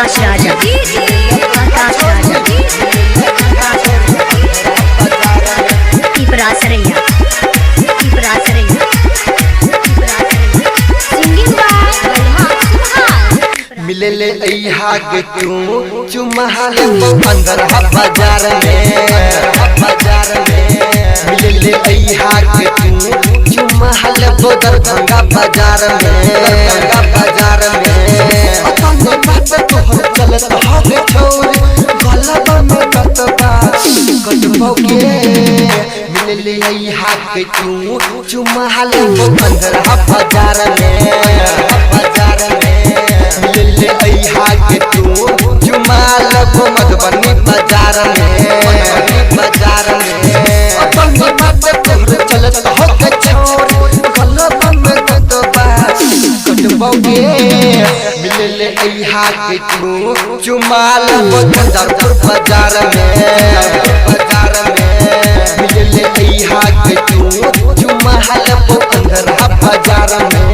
आकाश राजा आकाश राजा टीपरा सरैया टीपरा सरैया सिंगिंग बाय बलहा सुहाल मिले ले अइहा के तू चुमहाल अंदर बाजार में मिले ले अइहा के तू चुमहाल दरभंगा बाजार में अपने बात तोहर चलत हवे छोर गलबा में कतबा कटबोगे मिले ले अइहा के तू चुमहाल अंदर बाजार में मिले ले अइहा के तू चुमाल मधुबनी बाजार में अपनी बात तोहर चलत हो के छोर गलबा में कतबा कटबोगे मिले ले अइहा के तू चुमाल बंजारपुर बाजार में मिले ले अइहा के तू चुमाल अंदर बाजार में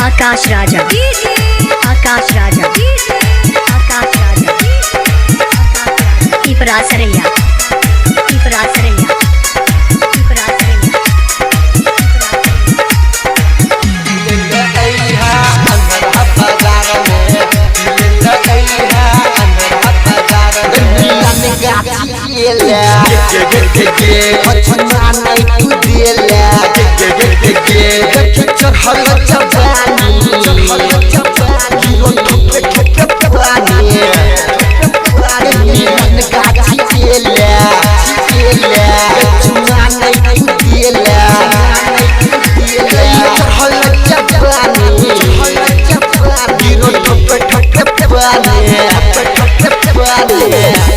आकाश राजा आकाश राजा आकाश राजा टीपरा सरैया टीपरा सरैया टीपरा सरैया मिले अइहा अंदर बाजार में मिले अइहा अंदर बाजार में गाची केला के पछना नहीं तू देला के चढ़ल जवानी गिरो ठोके पानी मिलन गाची केला चुना नहीं तू देला चढ़ल जवानी गिरो ठोके पानी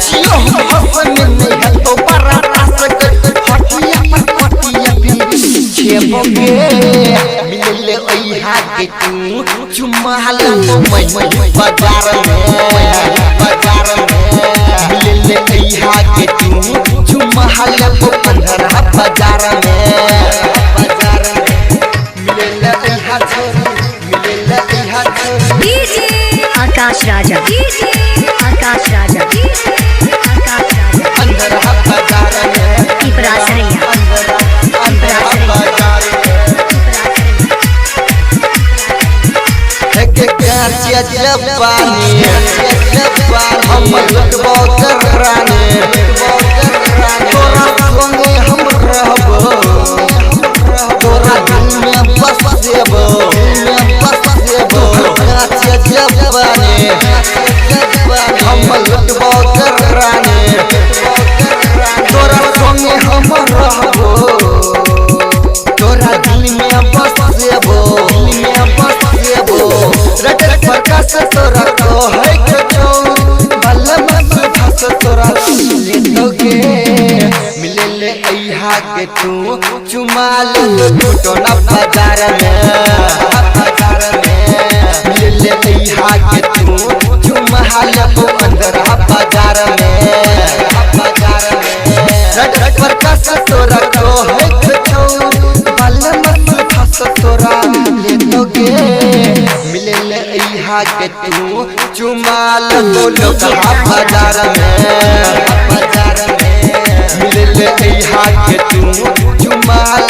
जियो हसन में है तो बराता सकत हटिया छेबोगे मिले ले अइहा के तू चुमाल बाजार में मिले ले अइहा के तू चुमाल अंदर बाजार में मिले ले अइहा मिले ले अइहा आकाश राजा आकाश राजा आकाश राजा अंदर बाजार में टीपरा सरैया जवानी हम लटबो कराने तोरा संगे हम रहबो तोरा दिल में बसेबो जवानी हम लटबो कराने तोरा संगे हम रहबो तोरा दिल में बसेबो प्रकाश तोरा को है के चोर बलम सुभाष तोरा ले दोगे मिले ले अइहा के तू चुमाल फोटो ना बाजार में मिले ले अइहा के तू चुमाल अंदर बाजार में प्रकाश तोरा को है के चोर बलम सुभाष तोरा ले दोगे मिले ले अइहा के तू चुमाल बाजार में मिले ले अइहा के तू चुमाल